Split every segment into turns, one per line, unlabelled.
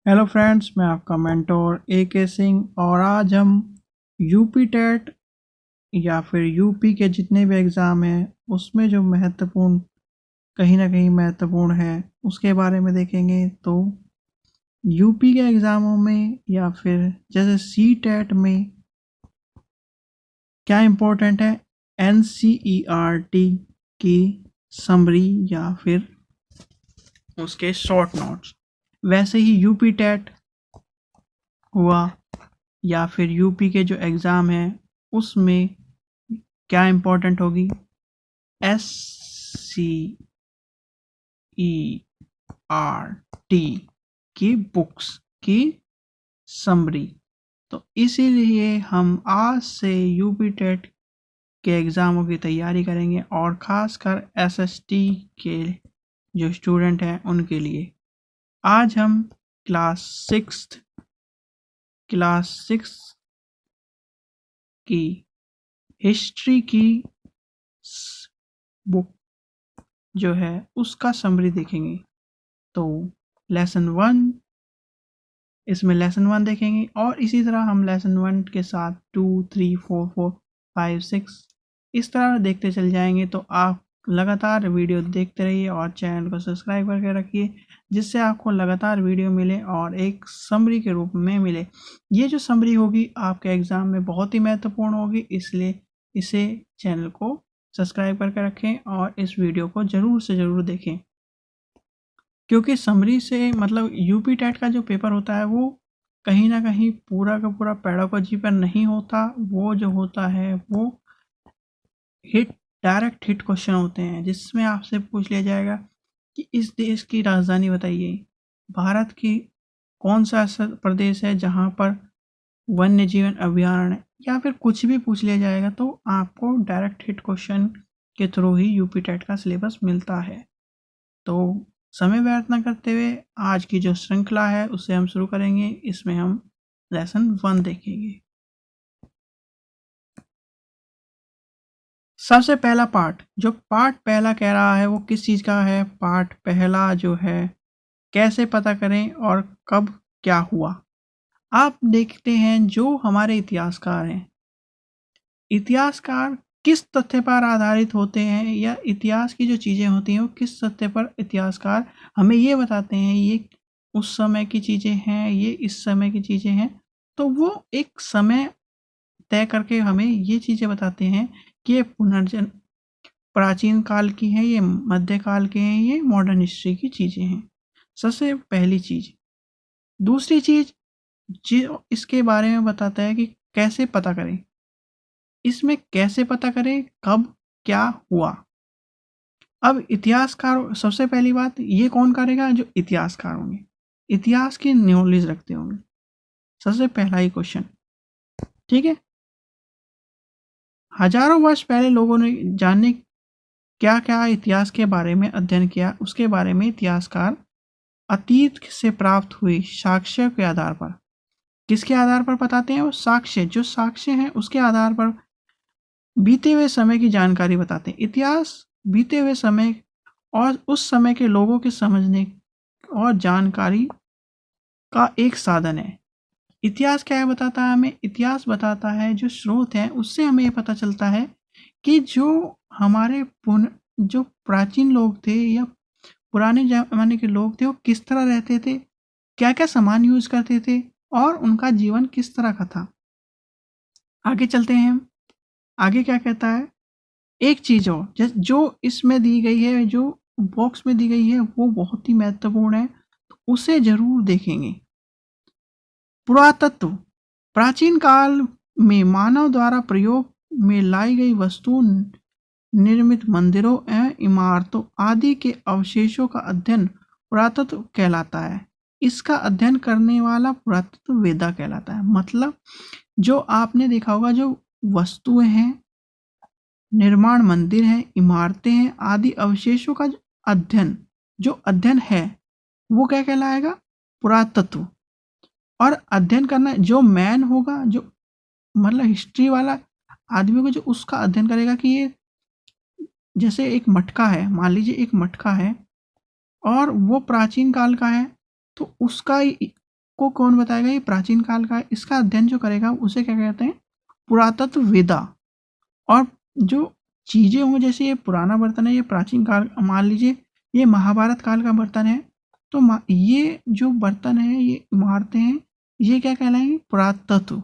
Hello friends, मैं आपका mentor AK Singh और आज हम यूपी टेट या फिर यूपी के जितने भी एग्ज़ाम हैं उसमें जो महत्वपूर्ण कहीं ना कहीं महत्वपूर्ण है उसके बारे में देखेंगे। तो यूपी के एग्ज़ामों में या फिर जैसे CTET में क्या इम्पोर्टेंट है, NCERT की समरी या फिर उसके शॉर्ट नोट्स। वैसे ही यूपी टेट हुआ या फिर यूपी के जो एग्ज़ाम है उसमें क्या इम्पोर्टेंट होगी, SCERT की बुक्स की समरी। तो इसीलिए हम आज से यूपी टेट के एग्ज़ामों की तैयारी करेंगे और ख़ासकर SST के जो स्टूडेंट हैं उनके लिए। आज हम क्लास सिक्स की हिस्ट्री की बुक जो है उसका समरी देखेंगे। तो इसमें लेसन 1 देखेंगे और इसी तरह हम लेसन 1 के साथ 2, 3, 4, 5, 6 इस तरह देखते चल जाएंगे। तो आप लगातार वीडियो देखते रहिए और चैनल को सब्सक्राइब करके रखिए जिससे आपको लगातार वीडियो मिले और एक समरी के रूप में मिले। ये जो समरी होगी आपके एग्ज़ाम में बहुत ही महत्वपूर्ण होगी, इसलिए इसे चैनल को सब्सक्राइब करके रखें और इस वीडियो को ज़रूर से ज़रूर देखें, क्योंकि समरी से मतलब यूपी टेट का जो पेपर होता है वो कहीं ना कहीं पूरा का पूरा पेडागोजी पर नहीं होता। वो जो होता है वो डायरेक्ट हिट क्वेश्चन होते हैं जिसमें आपसे पूछ लिया जाएगा कि इस देश की राजधानी बताइए, भारत की कौन सा ऐसा प्रदेश है जहाँ पर वन्य जीवन अभयारण्य है, या फिर कुछ भी पूछ लिया जाएगा। तो आपको डायरेक्ट हिट क्वेश्चन के थ्रू ही यूपी टेट का सिलेबस मिलता है। तो समय व्यर्थ न करते हुए आज की जो श्रृंखला है उसे हम शुरू करेंगे। इसमें हम लेसन 1 देखेंगे। सबसे पहला पार्ट, जो पार्ट पहला कह रहा है वो किस चीज़ का है? पार्ट पहला जो है कैसे पता करें और कब क्या हुआ। आप देखते हैं जो हमारे इतिहासकार हैं, इतिहासकार किस तथ्य पर आधारित होते हैं या इतिहास की जो चीज़ें होती हैं वो किस तथ्य पर इतिहासकार हमें ये बताते हैं ये उस समय की चीज़ें हैं, ये इस समय की चीज़ें हैं। तो वो एक समय तय करके हमें ये चीज़ें बताते हैं कि ये प्राचीन काल की हैं, ये मध्यकाल के हैं, ये मॉडर्न हिस्ट्री की चीज़ें हैं। सबसे पहली चीज़। दूसरी चीज़ जो इसके बारे में बताता है कि कैसे पता करें। इसमें कैसे पता करें कब क्या हुआ। अब इतिहासकार, सबसे पहली बात ये कौन करेगा? जो इतिहासकार होंगे, इतिहास की नॉलेज रखते होंगे। सबसे पहला ही क्वेश्चन, ठीक है। हजारों वर्ष पहले लोगों ने जानने क्या क्या इतिहास के बारे में अध्ययन किया, उसके बारे में इतिहासकार अतीत से प्राप्त हुई साक्ष्य के आधार पर, किसके आधार पर बताते हैं? वो साक्ष्य, जो साक्ष्य हैं उसके आधार पर बीते हुए समय की जानकारी बताते हैं। इतिहास बीते हुए समय और उस समय के लोगों के समझने और जानकारी का एक साधन है। इतिहास क्या है बताता है हमें? इतिहास बताता है जो स्रोत है उससे हमें ये पता चलता है कि जो हमारे जो प्राचीन लोग थे या पुराने ज़माने के लोग थे वो किस तरह रहते थे, क्या क्या सामान यूज करते थे और उनका जीवन किस तरह का था। आगे चलते हैं हम। आगे क्या कहता है? एक चीज़ और जो इसमें दी गई है, जो बॉक्स में दी गई है वो बहुत ही महत्वपूर्ण है, तो उसे जरूर देखेंगे। पुरातत्व, प्राचीन काल में मानव द्वारा प्रयोग में लाई गई वस्तु, निर्मित मंदिरों एवं इमारतों आदि के अवशेषों का अध्ययन पुरातत्व कहलाता है। इसका अध्ययन करने वाला पुरातत्व वेदा कहलाता है। मतलब जो आपने देखा होगा, जो वस्तुएं हैं, निर्माण मंदिर हैं, इमारतें हैं आदि अवशेषों का जो अध्ययन है वो क्या कहलाएगा? पुरातत्व। और अध्ययन करना जो मैन होगा, जो मतलब हिस्ट्री वाला आदमी होगा, जो उसका अध्ययन करेगा कि ये जैसे एक मटका है, मान लीजिए एक मटका है और वो प्राचीन काल का है, तो उसका आपको कौन बताएगा? ये प्राचीन काल का। इसका अध्ययन जो करेगा उसे क्या कहते हैं? पुरातत्ववेदा। और जो चीजें होंगी, जैसे ये पुराना बर्तन है, ये प्राचीन काल, मान लीजिए ये महाभारत काल का बर्तन है, तो ये जो बर्तन है, ये इमारतें हैं, ये क्या कहलाएंगे? पुरातत्व।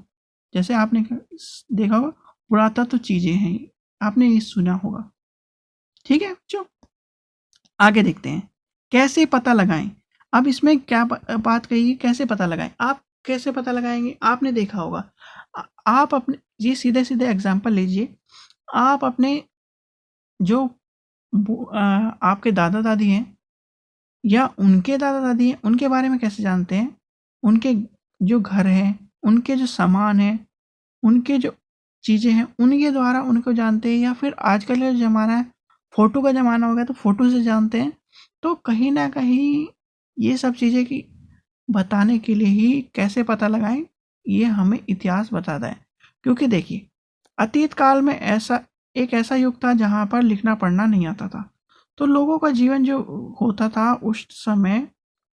जैसे आपने देखा होगा पुरातत्व चीजें हैं, आपने ये सुना होगा। ठीक है बच्चों, आगे देखते हैं कैसे पता लगाएं। अब इसमें क्या बात कही है, कैसे पता लगाएं? आप कैसे पता लगाएंगे? आपने देखा होगा, आप अपने, ये सीधे सीधे एग्जाम्पल लीजिए, आप अपने जो आपके दादा दादी हैं या उनके दादा दादी हैं, उनके बारे में कैसे जानते हैं? उनके जो घर हैं, उनके जो सामान हैं, उनके जो चीज़ें हैं, उनके द्वारा उनको जानते हैं। या फिर आजकल का ज़माना है, फ़ोटो का ज़माना हो गया, तो फ़ोटो से जानते हैं। तो कहीं ना कहीं ये सब चीज़ें की बताने के लिए ही कैसे पता लगाएं, ये हमें इतिहास बताता है। क्योंकि देखिए, अतीत काल में एक ऐसा युग था जहाँ पर लिखना पढ़ना नहीं आता था। तो लोगों का जीवन जो होता था उस समय,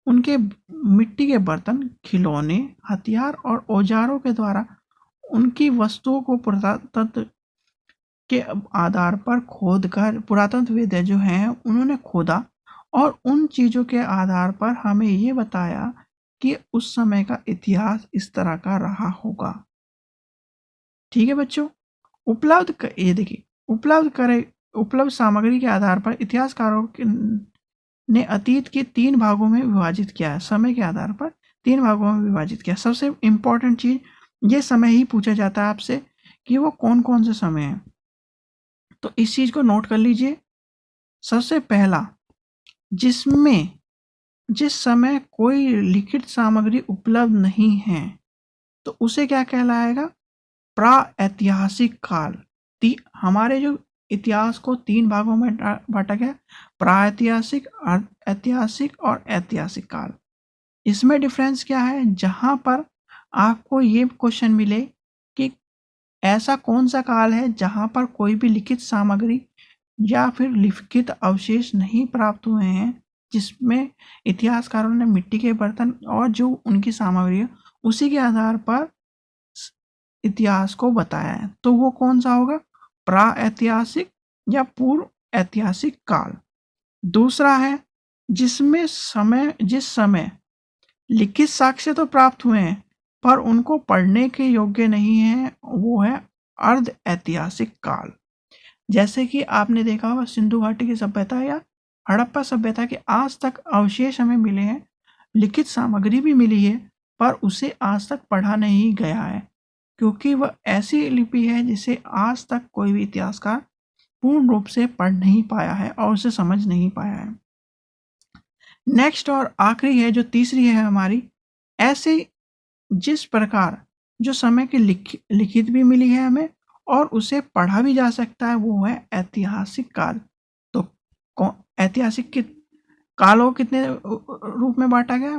उनके मिट्टी के बर्तन, खिलौने, हथियार और औजारों के द्वारा उनकी वस्तुओं को पुरातत्व के आधार पर खोद कर, पुरातत्वविद जो हैं उन्होंने खोदा और उन चीज़ों के आधार पर हमें ये बताया कि उस समय का इतिहास इस तरह का रहा होगा। ठीक है बच्चों, ये देखिए, उपलब्ध सामग्री के आधार पर इतिहासकारों ने अतीत के 3 भागों में विभाजित किया है। समय के आधार पर 3 भागों में विभाजित किया। सबसे इंपॉर्टेंट चीज, ये समय ही पूछा जाता है आपसे कि वो कौन कौन से समय है, तो इस चीज को नोट कर लीजिए। सबसे पहला, जिस समय कोई लिखित सामग्री उपलब्ध नहीं है, तो उसे क्या कहलाएगा? प्राऐतिहासिक काल। हमारे जो इतिहास को 3 भागों में बांटा गया, प्राऐतिहासिक, ऐतिहासिक और ऐतिहासिक काल। इसमें डिफरेंस क्या है? जहां पर आपको ये क्वेश्चन मिले कि ऐसा कौन सा काल है जहां पर कोई भी लिखित सामग्री या फिर लिखित अवशेष नहीं प्राप्त हुए हैं, जिसमें इतिहासकारों ने मिट्टी के बर्तन और जो उनकी सामग्री है उसी के आधार पर इतिहास को बताया है, तो वो कौन सा होगा? प्राऐतिहासिक या पूर्व ऐतिहासिक काल। दूसरा है, जिस समय लिखित साक्ष्य तो प्राप्त हुए हैं पर उनको पढ़ने के योग्य नहीं है, वो है अर्ध ऐतिहासिक काल। जैसे कि आपने देखा होगा सिंधु घाटी की सभ्यता या हड़प्पा सभ्यता के आज तक अवशेष हमें मिले हैं, लिखित सामग्री भी मिली है, पर उसे आज तक पढ़ा नहीं गया है, क्योंकि वह ऐसी लिपि है जिसे आज तक कोई भी इतिहासकार पूर्ण रूप से पढ़ नहीं पाया है और उसे समझ नहीं पाया है। नेक्स्ट और आखिरी है, जो तीसरी है हमारी, ऐसे जिस प्रकार जो समय की लिखित भी मिली है हमें और उसे पढ़ा भी जा सकता है, वो है ऐतिहासिक काल। तो ऐतिहासिक के कालों कितने रूप में बांटा गया?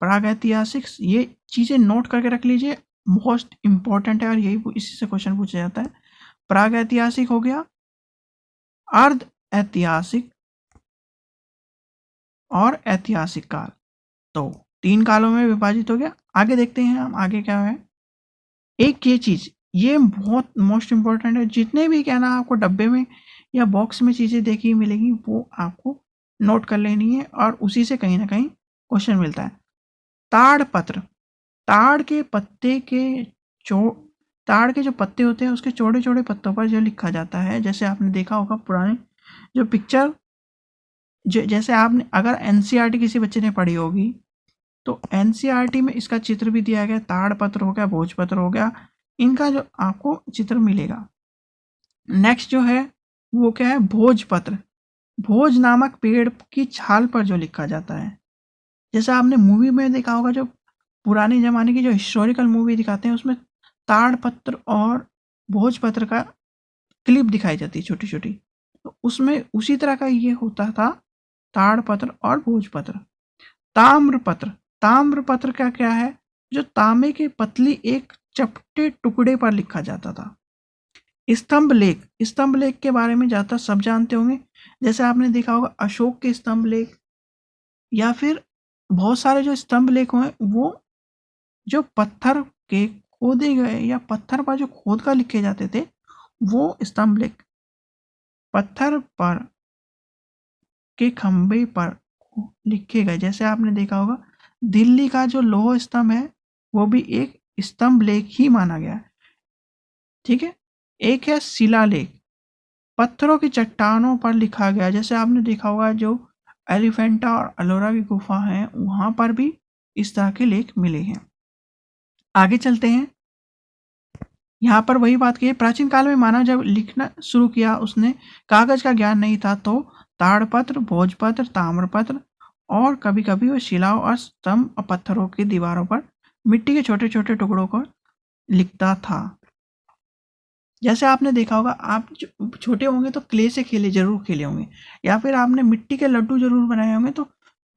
प्रागैतिहासिक। ये चीजें नोट करके रख लीजिए, मोस्ट इंपॉर्टेंट है और यही इसी से क्वेश्चन पूछा जाता है। प्रागैतिहासिक हो गया, अर्ध ऐतिहासिक और ऐतिहासिक काल। तो 3 कालों में विभाजित हो गया। आगे देखते हैं हम, आगे क्या है। एक ये चीज, ये बहुत मोस्ट इंपॉर्टेंट है। जितने भी कहना आपको डब्बे में या बॉक्स में चीजें देखी मिलेगी, वो आपको नोट कर लेनी है और उसी से कहीं ना कहीं क्वेश्चन मिलता है। ताड़ पत्र, ताड़ के जो पत्ते होते हैं उसके चौड़े चौड़े पत्तों पर जो लिखा जाता है, जैसे आपने देखा होगा पुराने जो पिक्चर, जैसे आपने अगर एनसीईआरटी किसी बच्चे ने पढ़ी होगी तो एनसीईआरटी में इसका चित्र भी दिया गया। ताड़ पत्र हो गया, भोजपत्र हो गया, इनका जो आपको चित्र मिलेगा। नेक्स्ट जो है वो क्या है? भोजपत्र। भोज नामक पेड़ की छाल पर जो लिखा जाता है, जैसे आपने मूवी में देखा होगा, जो पुराने जमाने की जो हिस्टोरिकल मूवी दिखाते हैं उसमें ताड़ पत्र और भोजपत्र का क्लिप दिखाई जाती है छोटी छोटी, तो उसमें उसी तरह का ये होता था, ताड़ पत्र और भोजपत्र। ताम्रपत्र, ताम्रपत्र का क्या है? जो तांबे की पतली एक चपटे टुकड़े पर लिखा जाता था। स्तंभ लेख, स्तंभ लेख के बारे में ज्यादा सब जानते होंगे, जैसे आपने देखा होगा अशोक के स्तंभ लेख या फिर बहुत सारे जो स्तंभ लेख हुए वो जो पत्थर के खोदे गए या पत्थर पर जो खोद कर लिखे जाते थे वो स्तंभ लेख पत्थर पर के खंभे पर लिखे गए। जैसे आपने देखा होगा दिल्ली का जो लौह स्तंभ है वो भी एक स्तंभ लेख ही माना गया है। ठीक है। एक है शिलालेख, पत्थरों की चट्टानों पर लिखा गया। जैसे आपने देखा होगा जो एलिफेंटा और एलोरा की गुफा है वहां पर भी इस तरह के लेख मिले हैं। आगे चलते हैं। यहाँ पर वही बात की है, प्राचीन काल में मानव जब लिखना शुरू किया उसने कागज का ज्ञान नहीं था तो ताड़पत्र, भोजपत्र, ताम्रपत्र और कभी कभी वो शिलाओं और स्तंभ और पत्थरों की दीवारों पर मिट्टी के छोटे छोटे टुकड़ों को लिखता था। जैसे आपने देखा होगा आप छोटे होंगे तो क्ले से जरूर खेले होंगे या फिर आपने मिट्टी के लड्डू जरूर बनाए होंगे। तो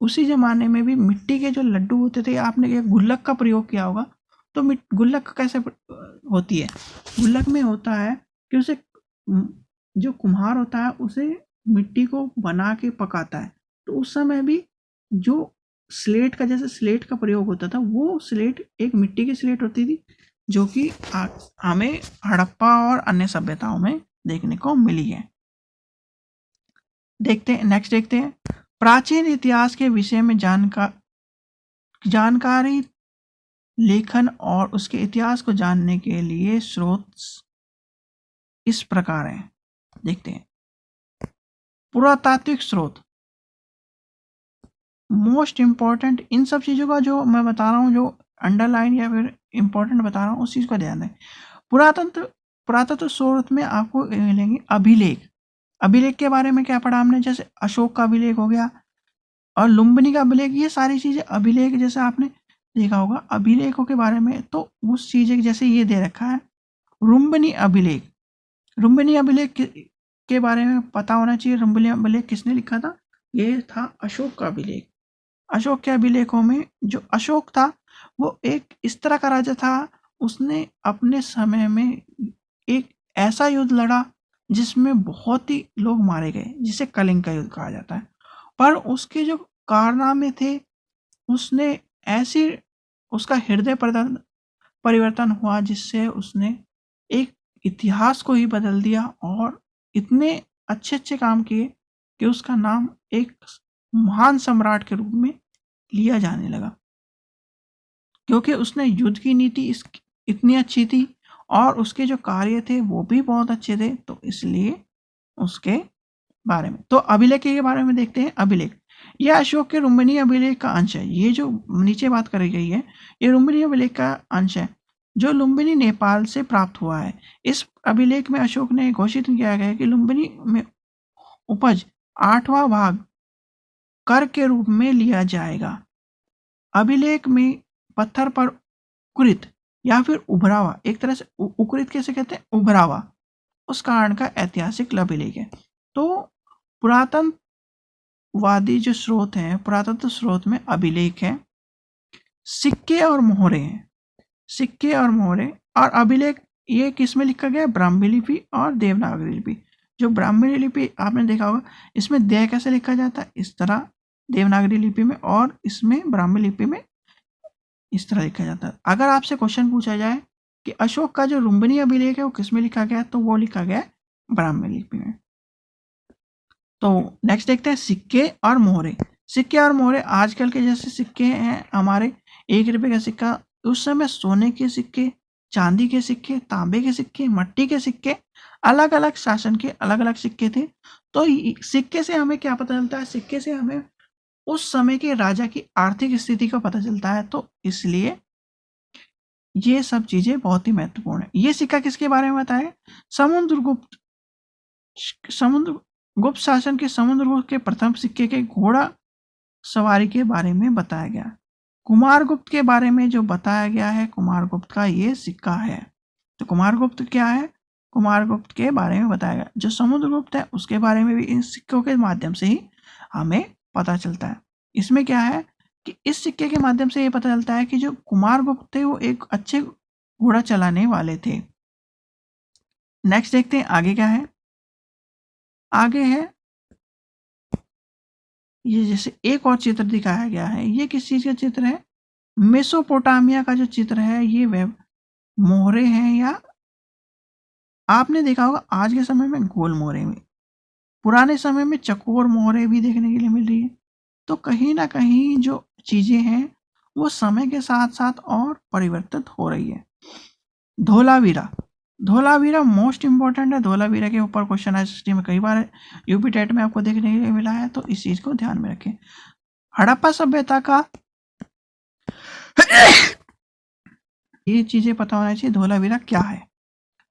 उसी जमाने में भी मिट्टी के जो लड्डू होते थे आपने एक गुल्लक का प्रयोग किया होगा। तो गुल्लक कैसे होती है? गुल्लक में होता है कि उसे जो कुम्हार होता है उसे मिट्टी को बना के पकाता है। तो उस समय भी जो स्लेट का जैसे स्लेट का प्रयोग होता था वो स्लेट एक मिट्टी की स्लेट होती थी जो कि हमें हड़प्पा और अन्य सभ्यताओं में देखने को मिली है। नेक्स्ट देखते हैं प्राचीन इतिहास के विषय में जानकारी लेखन और उसके इतिहास को जानने के लिए स्रोत इस प्रकार हैं। देखते हैं पुरातात्विक स्रोत मोस्ट इंपॉर्टेंट। इन सब चीजों का जो मैं बता रहा हूं जो अंडरलाइन या फिर इंपॉर्टेंट बता रहा हूं उस चीज को ध्यान दें। पुरातत्व स्रोत में आपको मिलेंगे अभिलेख। अभिलेख के बारे में क्या पढ़ा हमने? जैसे अशोक का अभिलेख हो गया और लुम्बिनी का अभिलेख, ये सारी चीजें अभिलेख जैसे आपने देखा होगा अभिलेखों के बारे में। तो उस चीजें जैसे ये दे रखा है लुम्बिनी अभिलेख। लुम्बिनी अभिलेख के बारे में पता होना चाहिए। लुम्बिनी अभिलेख किसने लिखा था? ये था अशोक का अभिलेख। अशोक के अभिलेखों में जो अशोक था वो एक इस तरह का राजा था, उसने अपने समय में एक ऐसा युद्ध लड़ा जिसमें बहुत ही लोग मारे गए जिसे कलिंग का युद्ध कहा जाता है। पर उसके जो कारनामे थे उसने ऐसी उसका हृदय परिवर्तन हुआ जिससे उसने एक इतिहास को ही बदल दिया और इतने अच्छे अच्छे काम किए कि उसका नाम एक महान सम्राट के रूप में लिया जाने लगा क्योंकि उसने युद्ध की नीति इतनी अच्छी थी और उसके जो कार्य थे वो भी बहुत अच्छे थे। तो इसलिए उसके बारे में तो अभिलेख के बारे में देखते हैं। अभिलेख यह अशोक के लुम्बिनी अभिलेख का अंश है। ये जो नीचे बात करी गई है ये लुम्बिनी अभिलेख का अंश है जो लुम्बिनी नेपाल से प्राप्त हुआ है। इस अभिलेख में अशोक ने घोषित किया गया कि लुम्बिनी में उपज 8वां भाग कर के रूप में लिया जाएगा। अभिलेख में पत्थर पर उकृत या फिर उभरावा, एक तरह से उकृत कैसे कहते हैं? उभरावा, उस कारण का ऐतिहासिक अभिलेख है। तो पुरातनवादी जो स्रोत हैं पुरातत्व स्रोत में अभिलेख है, सिक्के और मोहरे हैं। सिक्के और मोहरे और अभिलेख ये किस में लिखा गया? ब्राह्मी लिपि और देवनागरी लिपि। जो ब्राह्मी लिपि आपने देखा होगा इसमें दे कैसे लिखा जाता है? इस तरह देवनागरी लिपि में, और इसमें ब्राह्मी लिपि में इस तरह लिखा जाता है। अगर आपसे क्वेश्चन पूछा जाए कि अशोक का जो लुम्बिनी अभिलेख है वो किस में लिखा गया तो वो लिखा गया ब्राह्मी लिपि में। तो नेक्स्ट देखते हैं सिक्के और मोहरे। सिक्के और मोहरे आजकल के जैसे सिक्के हैं हमारे 1 रुपए का सिक्का, उस समय सोने के सिक्के, चांदी के सिक्के, तांबे के सिक्के, मट्टी के सिक्के, अलग अलग शासन के अलग अलग सिक्के थे। तो सिक्के से हमें क्या पता चलता है? सिक्के से हमें उस समय के राजा की आर्थिक स्थिति का पता चलता है। तो इसलिए ये सब चीजें बहुत ही महत्वपूर्ण है। ये सिक्का किसके बारे में बताया? समुद्रगुप्त शासन के समुद्रगुप्त के प्रथम सिक्के के घोड़ा सवारी के बारे में बताया गया। कुमारगुप्त के बारे में जो बताया गया है कुमारगुप्त का ये सिक्का है। तो कुमारगुप्त क्या है? कुमारगुप्त के बारे में बताया गया। जो समुद्रगुप्त है उसके बारे में भी इन सिक्कों के माध्यम से ही हमें पता चलता है। इसमें क्या है कि इस सिक्के के माध्यम से ये पता चलता है कि जो कुमारगुप्त थे वो एक अच्छे घोड़ा चलाने वाले थे। नेक्स्ट देखते हैं आगे क्या है। आगे है ये जैसे एक और चित्र दिखाया गया है, ये किस चीज का चित्र है? मेसोपोटामिया का जो चित्र है, ये वे मोहरे हैं, या आपने देखा होगा आज के समय में गोल मोहरे में, पुराने समय में चकोर मोहरे भी देखने के लिए मिल रही है। तो कहीं ना कहीं जो चीजें हैं वो समय के साथ साथ और परिवर्तित हो रही है। धोलावीरा, धोलावीरा मोस्ट इंपॉर्टेंट है। धोलावीरा के ऊपर क्वेश्चन एसएसटी में कई बार यूपी टेट में आपको देखने के लिए मिला है, तो इस चीज को ध्यान में रखें। हड़प्पा सभ्यता का ये चीजें पता होना चाहिए। धोलावीरा क्या है?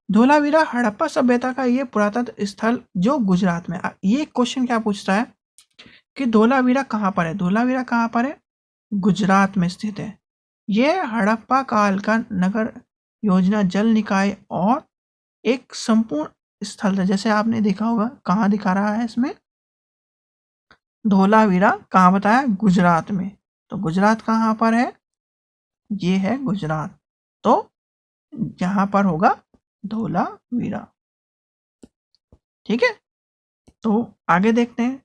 धोलावीरा हड़प्पा सभ्यता का ये पुरातत्व स्थल जो गुजरात में, ये क्वेश्चन क्या पूछता है कि धोलावीरा कहाँ पर है? धोलावीरा कहाँ पर है? गुजरात में स्थित है। ये हड़प्पा काल का नगर योजना जल निकाय और एक संपूर्ण स्थल था। जैसे आपने देखा होगा, कहाँ दिखा रहा है इसमें? धोलावीरा कहाँ बताया? गुजरात में। तो गुजरात कहाँ पर है? ये है गुजरात, तो यहाँ पर होगा धोलावीरा। ठीक है, तो आगे देखते हैं।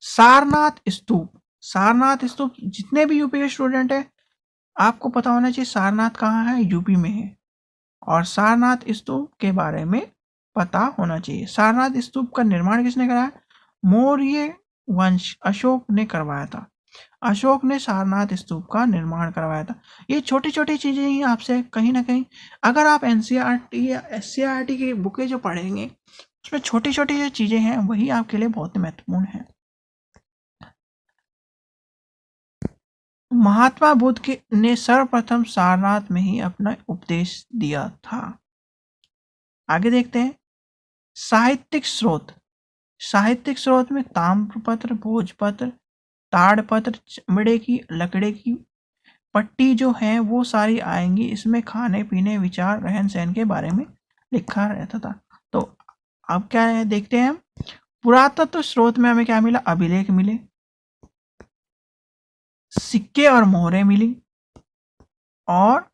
सारनाथ स्तूप, सारनाथ स्तूप जितने भी यूपी के स्टूडेंट है आपको पता होना चाहिए सारनाथ कहाँ है, यूपी में है, और सारनाथ स्तूप के बारे में पता होना चाहिए। सारनाथ स्तूप का निर्माण किसने कराया? मौर्य वंश अशोक ने करवाया था। अशोक ने सारनाथ स्तूप का निर्माण करवाया था। ये छोटी छोटी चीजें ही आपसे कहीं ना कहीं, अगर आप एनसीईआरटी या एससीईआरटी की बुकें जो पढ़ेंगे उसमें छोटी छोटी जो चीजें हैं वही आपके लिए बहुत महत्वपूर्ण है। महात्मा बुद्ध ने सर्वप्रथम सारनाथ में ही अपना उपदेश दिया था। आगे देखते हैं। साहित्यिक स्रोत, साहित्यिक स्रोत में ताम्रपत्र, भोजपत्र, ताड़पत्र, चमड़े की लकड़ी की पट्टी जो है वो सारी आएंगी। इसमें खाने पीने, विचार, रहन सहन के बारे में लिखा रहता था। तो अब क्या है देखते हैं हम। पुरातत्व स्रोत में हमें क्या मिला? अभिलेख मिले, सिक्के और मोहरें मिली, और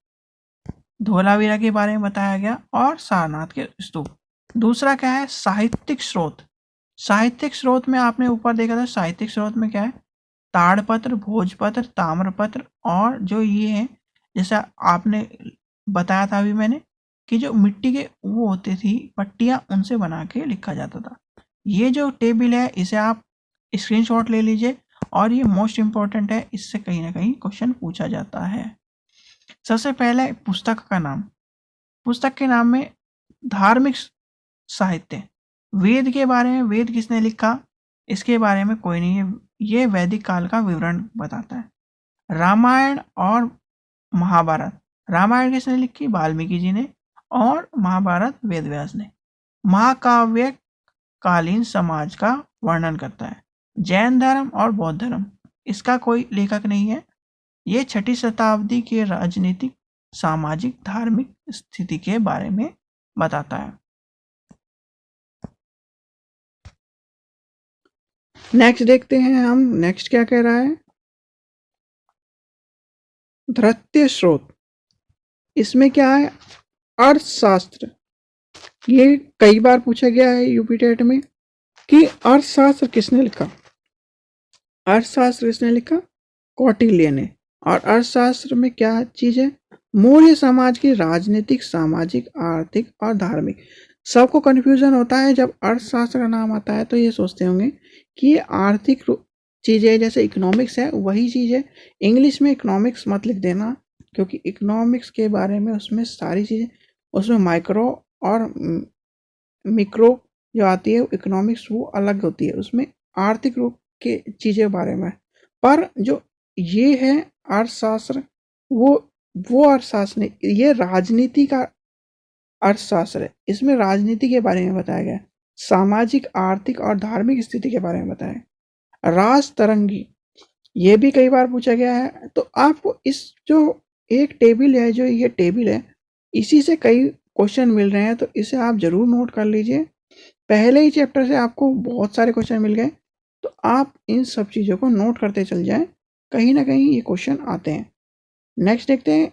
धोलावीरा के बारे में बताया गया, और सारनाथ के स्तूप। दूसरा क्या है? साहित्यिक स्रोत। साहित्यिक स्रोत में आपने ऊपर देखा था, साहित्यिक स्रोत में क्या है? ताड़पत्र, भोजपत्र, ताम्रपत्र, और जो ये है जैसा आपने बताया था अभी मैंने कि जो मिट्टी के वो होते थी पट्टियां, उनसे बना के लिखा जाता था। ये जो टेबल है इसे आप स्क्रीनशॉट ले लीजिए, और ये मोस्ट इंपॉर्टेंट है, इससे कहीं ना कहीं क्वेश्चन पूछा जाता है। सबसे पहले पुस्तक का नाम, पुस्तक के नाम में धार्मिक साहित्य, वेद के बारे में, वेद किसने लिखा इसके बारे में कोई नहीं है, ये वैदिक काल का विवरण बताता है। रामायण और महाभारत, रामायण किसने लिखी? वाल्मीकि जी ने, और महाभारत वेदव्यास ने। महाकाव्य कालीन समाज का वर्णन करता है। जैन धर्म और बौद्ध धर्म, इसका कोई लेखक नहीं है। ये 6ठी शताब्दी के राजनीतिक, सामाजिक, धार्मिक स्थिति के बारे में बताता है। नेक्स्ट देखते हैं हम, नेक्स्ट क्या कह रहा है? धृत्य स्रोत, इसमें क्या है? अर्थशास्त्र। ये कई बार पूछा गया है यूपी टेट में कि अर्थशास्त्र किसने लिखा? अर्थशास्त्र किसने लिखा? कौटिल्य ने। और अर्थशास्त्र में क्या चीज है? मौर्य समाज की राजनीतिक, सामाजिक, आर्थिक और धार्मिक। सबको कंफ्यूजन होता है जब अर्थशास्त्र का नाम आता है, तो ये सोचते होंगे कि ये आर्थिक चीजें जैसे इकोनॉमिक्स है वही चीज है। इंग्लिश में इकोनॉमिक्स मत लिख देना, क्योंकि इकोनॉमिक्स के बारे में उसमें सारी चीजें, उसमें माइक्रो और मिक्रो जो आती है इकोनॉमिक्स वो अलग होती है, उसमें आर्थिक रूप के चीजें बारे में। पर जो ये है अर्थशास्त्र, वो अर्थशास्त्र नहीं, ये राजनीति का अर्थशास्त्र है। इसमें राजनीति के बारे में बताया गया, सामाजिक, आर्थिक और धार्मिक स्थिति के बारे में बताया। राजतरंगी, ये भी कई बार पूछा गया है। तो आपको इस जो एक टेबल है, जो ये टेबल है, इसी से कई क्वेश्चन मिल रहे हैं, तो इसे आप जरूर नोट कर लीजिए। पहले ही चैप्टर से आपको बहुत सारे क्वेश्चन मिल गए, तो आप इन सब चीज़ों को नोट करते चल जाएं, कहीं ना कहीं ये क्वेश्चन आते हैं। नेक्स्ट देखते हैं,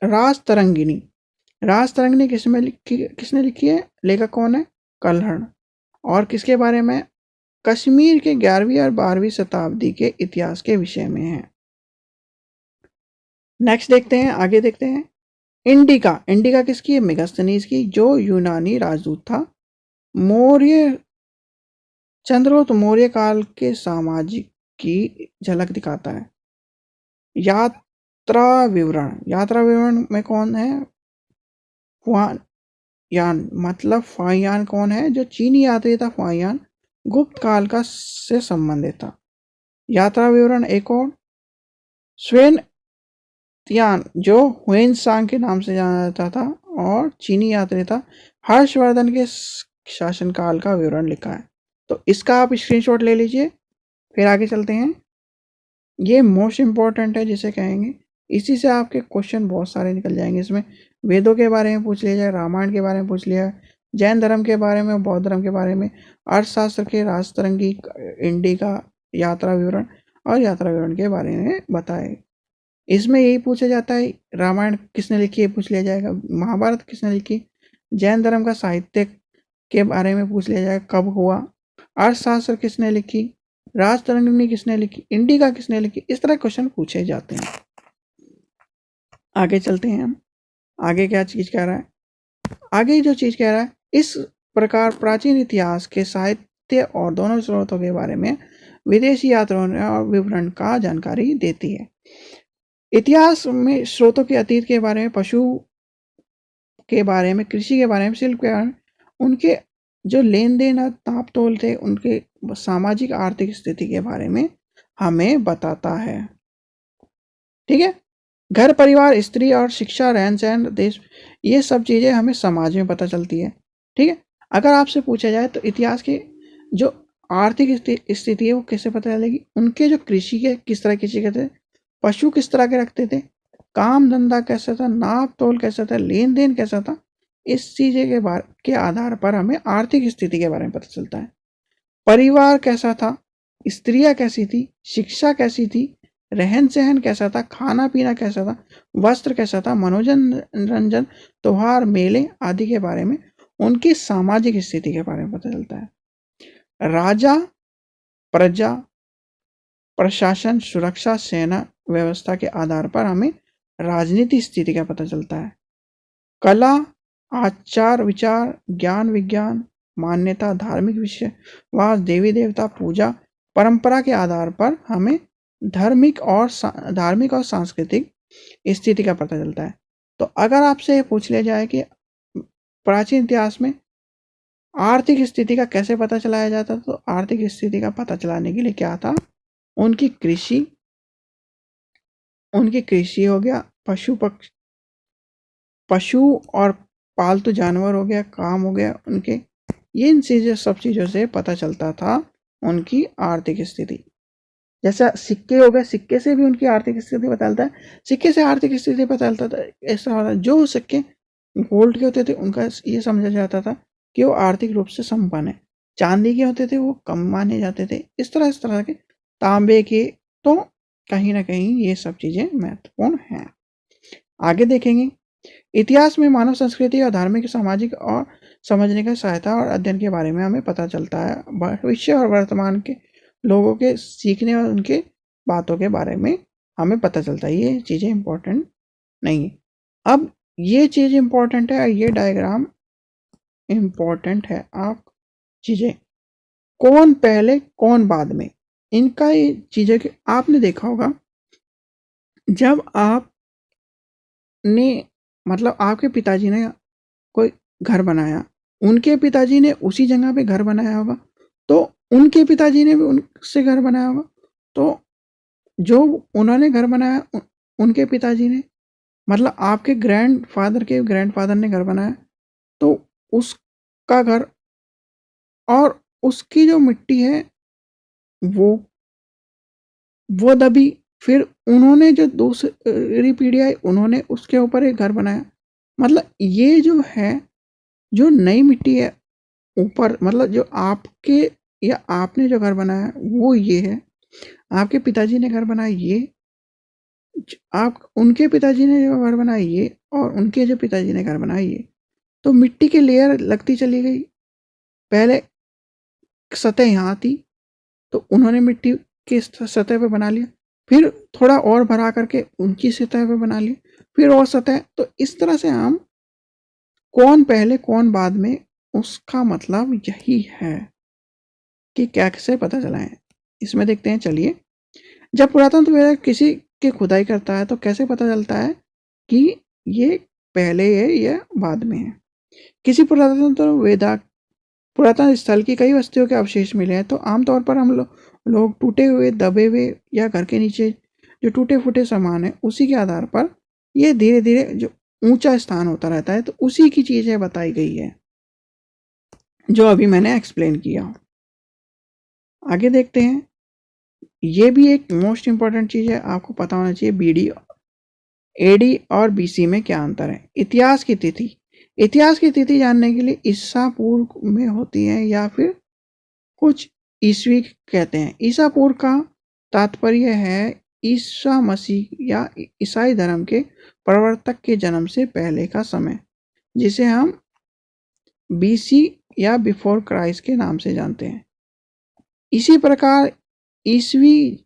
राजतरंगिणी। राजतरंगिणी किसने लिखी है? लेखक कौन है? कल्हण। और किसके बारे में? कश्मीर के 11वीं और 12वीं शताब्दी के इतिहास के विषय में है। नेक्स्ट देखते हैं, आगे देखते हैं। इंडिका, इंडिका किसकी है? मेगास्थनीज की, जो यूनानी राजदूत था। मौर्य, चंद्रगुप्त मौर्य काल के सामाजिक की झलक दिखाता है। यात्रा विवरण, यात्रा विवरण में कौन है? यान, मतलब फाहियान कौन है? जो चीनी यात्री था फाहियान, गुप्त काल का से संबंधित था। यात्रा विवरण एक और, स्वेन तियान, जो हुएनसांग के नाम से जाना जाता था और चीनी यात्री था, हर्षवर्धन के शासनकाल का विवरण लिखा है। तो इसका आप स्क्रीनशॉट ले लीजिए। फिर आगे चलते हैं। ये मोस्ट इम्पॉर्टेंट है जिसे कहेंगे, इसी से आपके क्वेश्चन बहुत सारे निकल जाएंगे। इसमें वेदों के बारे में पूछ लिया जाए, रामायण के बारे में पूछ लिया, जैन धर्म के बारे में, बौद्ध धर्म के बारे में, अर्थशास्त्र के राजतरंगी, इंडिका, यात्रा विवरण और यात्रा विवरण के बारे में बताए। इसमें यही पूछा जाता है, रामायण किसने लिखी है पूछ लिया जाएगा, महाभारत किसने लिखी, जैन धर्म का साहित्य के बारे में पूछ लिया जाएगा, कब हुआ, अर्थशास्त्र किसने लिखी, राजतरंगिणी किसने लिखी, इंडिका किसने लिखी, इस तरह क्वेश्चन पूछे जाते हैं। आगे चलते हैं हम, आगे क्या चीज कह रहा है? आगे जो चीज कह रहा है, इस प्रकार प्राचीन इतिहास के साहित्य और दोनों स्रोतों के बारे में विदेशी यात्रियों और विवरण का जानकारी देती है। इतिहास में स्रोतों के अतीत के बारे में, पशु के बारे में, कृषि के बारे में, शिल्प के बारे में, उनके जो लेन देन और ताप तोल थे, उनके सामाजिक आर्थिक स्थिति के बारे में हमें बताता है। ठीक है, घर परिवार, स्त्री और शिक्षा, रहन सहन, देश, ये सब चीजें हमें समाज में पता चलती है। ठीक है, अगर आपसे पूछा जाए तो इतिहास की जो आर्थिक स्थिति है वो कैसे पता चलेगी? उनके जो कृषि के किस तरह कृषि करते थे, पशु किस तरह के रखते थे, काम धंधा कैसा था, नाप तोल कैसा था, लेन देन कैसा था, इस चीजें के आधार पर हमें आर्थिक स्थिति के बारे में पता चलता है। परिवार कैसा था, स्त्रियां कैसी थी, शिक्षा कैसी थी, रहन सहन कैसा था, खाना पीना कैसा था, वस्त्र कैसा था, मनोरंजन, त्योहार, मेले आदि के बारे में, उनकी सामाजिक स्थिति के बारे में पता चलता है। राजा, प्रजा, प्रशासन, सुरक्षा, सेना व्यवस्था के आधार पर हमें राजनीति स्थिति का पता चलता है। कला, आचार विचार, ज्ञान विज्ञान, मान्यता, धार्मिक विश्वास, देवी देवता, पूजा, परंपरा के आधार पर हमें धार्मिक और सांस्कृतिक स्थिति का पता चलता है। तो अगर आपसे पूछ लिया जाए कि प्राचीन इतिहास में आर्थिक स्थिति का कैसे पता चलाया जाता, तो आर्थिक स्थिति का पता चलाने के लिए क्या था? उनकी कृषि हो गया, पशु और पालतू जानवर हो गया, काम हो गया उनके, ये इन चीज़ों सब चीज़ों से पता चलता था उनकी आर्थिक स्थिति। जैसा सिक्के हो गए, सिक्के से भी उनकी आर्थिक स्थिति पता चलता है, सिक्के से आर्थिक स्थिति पता चलता था। ऐसा होता जो सिक्के गोल्ड के होते थे उनका ये समझा जाता था कि वो आर्थिक रूप से संपन्न है, चांदी के होते थे वो कम माने जाते थे, इस तरह के, तांबे के, तो कहीं ना कहीं ये सब चीज़ें महत्वपूर्ण हैं। आगे देखेंगे, इतिहास में मानव संस्कृति और धार्मिक, सामाजिक और समझने की सहायता और अध्ययन के बारे में हमें पता चलता है। भविष्य और वर्तमान के लोगों के सीखने और उनके बातों के बारे में हमें पता चलता है। ये चीज़ें इंपॉर्टेंट नहीं है। अब ये चीज़ इंपॉर्टेंट है, ये डायग्राम इंपॉर्टेंट है। आप चीज़ें कौन पहले कौन बाद में, इनका ये चीज़ें कि आपने देखा होगा जब आपने मतलब आपके पिताजी ने कोई घर बनाया, उनके पिताजी ने उसी जगह पे घर बनाया होगा, तो उनके पिताजी ने भी उनसे घर बनाया होगा, तो जो उन्होंने घर बनाया उनके पिताजी ने, मतलब आपके ग्रैंडफादर के ग्रैंडफादर ने घर बनाया, तो उसका घर और उसकी जो मिट्टी है वो दबी, फिर उन्होंने जो दूसरी पीढ़ी आई उन्होंने उसके ऊपर एक घर बनाया। मतलब ये जो है, जो नई मिट्टी है ऊपर, मतलब जो आपके या आपने जो घर बनाया वो ये है, आपके पिताजी ने घर बनाया ये, आप उनके पिताजी ने जो घर बनाया ये, और उनके जो पिताजी ने घर बनाया ये, तो मिट्टी की लेयर लगती चली गई। पहले सतह यहाँ थी, तो उन्होंने मिट्टी की सतह पे बना लिया, फिर थोड़ा और भरा करके उनकी सतह पे बना लिया, फिर और सतह। तो इस तरह से हम कौन पहले कौन बाद में, उसका मतलब यही है कि कैसे पता चला है। इसमें देखते हैं, चलिए। जब पुरातत्व किसी की खुदाई करता है तो कैसे पता चलता है कि ये पहले है या बाद में है। किसी पुरातन स्थल की कई वस्तुओं के अवशेष मिले हैं तो आमतौर पर हम लोग टूटे हुए, दबे हुए या घर के नीचे जो टूटे फूटे सामान है उसी के आधार पर ये धीरे धीरे जो ऊंचा स्थान होता रहता है, तो उसी की चीजें बताई गई है जो अभी मैंने एक्सप्लेन किया। आगे देखते हैं। ये भी एक मोस्ट इंपॉर्टेंट चीज है, आपको पता होना चाहिए बीडी एडी और बीसी में क्या अंतर है। इतिहास की तिथि। इतिहास की तिथि जानने के लिए ईसा पूर्व में होती है या फिर कुछ ईस्वी कहते हैं। ईसा पूर्व का तात्पर्य है ईसा मसीह या ईसाई धर्म के प्रवर्तक के जन्म से पहले का समय, जिसे हम बीसी या बिफोर क्राइस्ट के नाम से जानते हैं। इसी प्रकार ईस्वी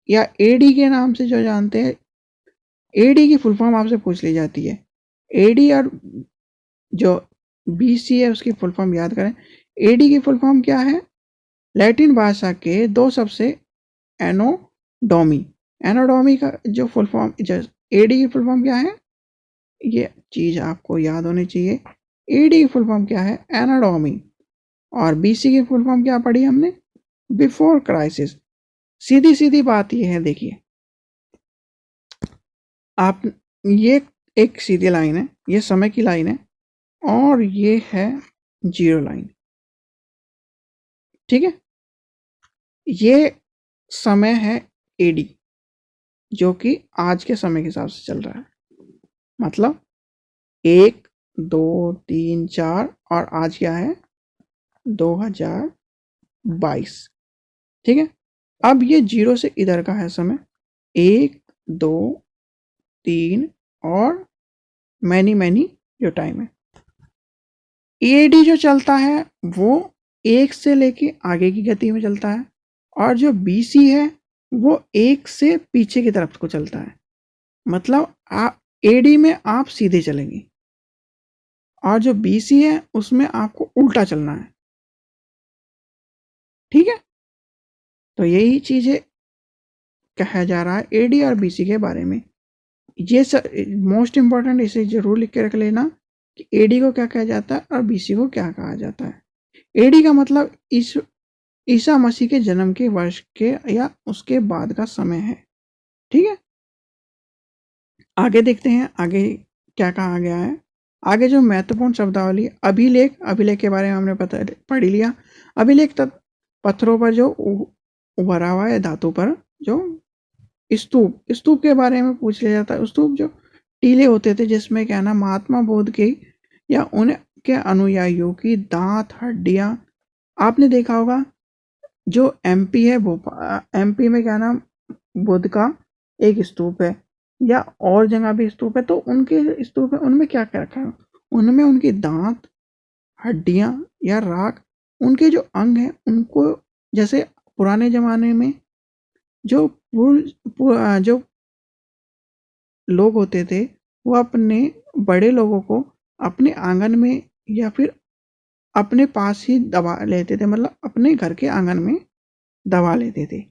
या एडी के नाम से जो जानते हैं, एडी की फुल फॉर्म आपसे पूछ ली जाती है। एडी और जो बीसी है उसकी फुल फॉर्म याद करें। एडी की फुल फॉर्म क्या है? लैटिन भाषा के दो शब्द से एनोडोमी। एनोडोमी का जो फुल फॉर्म, एडी की फुल फॉर्म क्या है, ये चीज आपको याद होनी चाहिए। एडी की फुल फॉर्म क्या है? एनाडोमी। और बीसी की फुल फॉर्म क्या पढ़ी हमने? Before crisis. सीधी सीधी बात ये है, देखिए आप, ये एक सीधी लाइन है, ये समय की लाइन है, और ये है जीरो लाइन, ठीक है। ये समय है एडी, जो कि आज के समय के हिसाब से चल रहा है, मतलब 1 2 3 4, और आज क्या है 2022, ठीक है। अब ये जीरो से इधर का है समय 1 2 3 और मैनी जो टाइम है। एडी जो चलता है वो 1 से लेके आगे की गति में चलता है, और जो बीसी है वो 1 से पीछे की तरफ को चलता है। मतलब आप एडी में आप सीधे चलेंगे, और जो बीसी है उसमें आपको उल्टा चलना है, ठीक है। तो यही चीजें कहा जा रहा है एडी और बीसी के बारे में। ये मोस्ट इंपॉर्टेंट, इसे जरूर लिख के रख लेना कि एडी को क्या कहा जाता है और बीसी को क्या कहा जाता है। एडी का मतलब ईसा मसीह के जन्म के वर्ष के या उसके बाद का समय है, ठीक है। आगे देखते हैं आगे क्या कहा गया है। आगे जो महत्वपूर्ण शब्दावली, अभिलेख के बारे में हमने पढ़ लिया। अभिलेख पत्थरों पर जो उभरा हुआ है, धातु पर जो स्तूप के बारे में पूछ लिया जाता है। स्तूप जो टीले होते थे जिसमें क्या ना महात्मा बुद्ध की या उनके अनुयायियों की दांत, हड्डियां, आपने देखा होगा जो एमपी है, भोपाल एमपी में क्या नाम बुद्ध का एक स्तूप है, या और जगह भी स्तूप है, तो उनके स्तूप है उनमें क्या क्या रखा है, उनमें उनकी दांत, हड्डियां या राख, उनके जो अंग हैं उनको, जैसे पुराने जमाने में जो जो लोग होते थे वो अपने बड़े लोगों को अपने आंगन में या फिर अपने पास ही दबा लेते थे, मतलब अपने घर के आंगन में दबा लेते थे,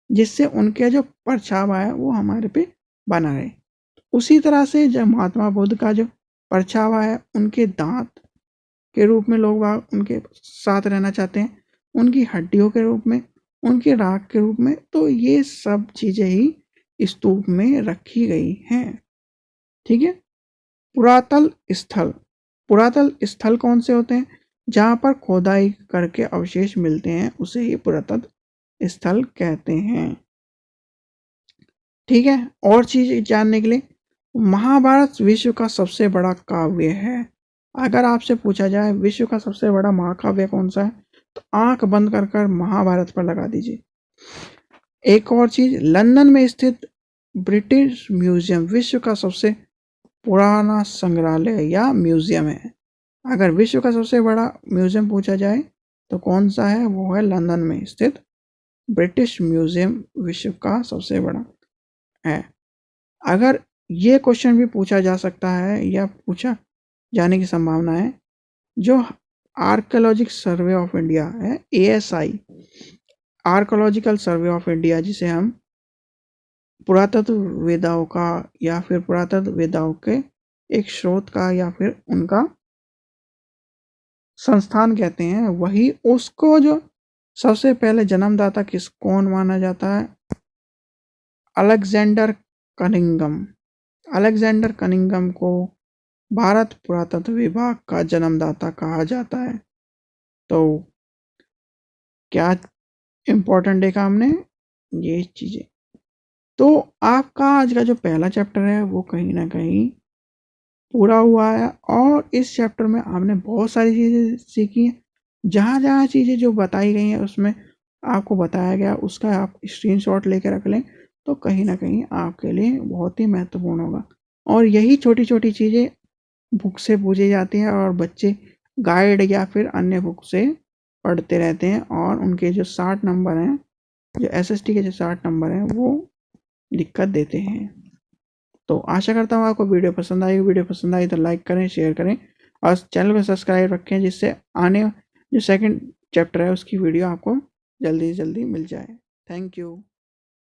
जिससे उनके जो परछावा है वो हमारे पे बना रहे। उसी तरह से जब महात्मा बुद्ध का जो परछावा है, उनके दांत के रूप में लोग उनके साथ रहना चाहते हैं, उनकी हड्डियों के रूप में, उनके राख के रूप में, तो ये सब चीजें ही स्तूप में रखी गई हैं, ठीक है। पुरातन स्थल कौन से होते हैं? जहां पर खोदाई करके अवशेष मिलते हैं उसे ही पुरातन स्थल कहते हैं, ठीक है। और चीज जानने के लिए, महाभारत विश्व का सबसे बड़ा काव्य है। अगर आपसे पूछा जाए विश्व का सबसे बड़ा महाकाव्य कौन सा है, तो आंख बंद कर महाभारत पर लगा दीजिए। एक और चीज, लंदन में स्थित ब्रिटिश म्यूजियम विश्व का सबसे पुराना संग्रहालय या म्यूजियम है। अगर विश्व का सबसे बड़ा म्यूजियम पूछा जाए तो कौन सा है, वो है लंदन में स्थित ब्रिटिश म्यूजियम विश्व का सबसे बड़ा है। अगर ये क्वेश्चन भी पूछा जा सकता है या पूछा जाने की संभावना है, जो आर्कियोलॉजिकल सर्वे ऑफ इंडिया है, ASI, archaeological survey of India, जिसे हम पुरातत्व वेदाओं का या फिर पुरातत्व वेदाओं के एक स्रोत का या फिर उनका संस्थान कहते हैं, वही उसको जो सबसे पहले जन्मदाता कौन माना जाता है? Alexander Cunningham. अलेक्जेंडर कनिंघम को भारत पुरातत्व विभाग का जन्मदाता कहा जाता है। तो क्या इम्पोर्टेंट देखा हमने ये चीजें। तो आपका आज का जो पहला चैप्टर है वो कहीं ना कहीं पूरा हुआ है, और इस चैप्टर में आपने बहुत सारी चीज़ें सीखी हैं। जहाँ जहाँ चीज़ें जो बताई गई हैं उसमें आपको बताया गया, उसका आप स्क्रीनशॉट लेके रख लें, तो कहीं ना कहीं आपके लिए बहुत ही महत्वपूर्ण होगा। और यही छोटी छोटी चीज़ें बुक से पूछी जाती हैं और बच्चे गाइड या फिर अन्य बुक से पढ़ते रहते हैं, और उनके जो 60 नंबर हैं, जो SST के जो 60 नंबर हैं, वो दिक्कत देते हैं। तो आशा करता हूँ आपको वीडियो पसंद आई। वीडियो पसंद आई तो लाइक करें, शेयर करें और चैनल को सब्सक्राइब रखें, जिससे आने जो सेकंड चैप्टर है उसकी वीडियो आपको जल्दी से जल्दी मिल जाए। Thank you.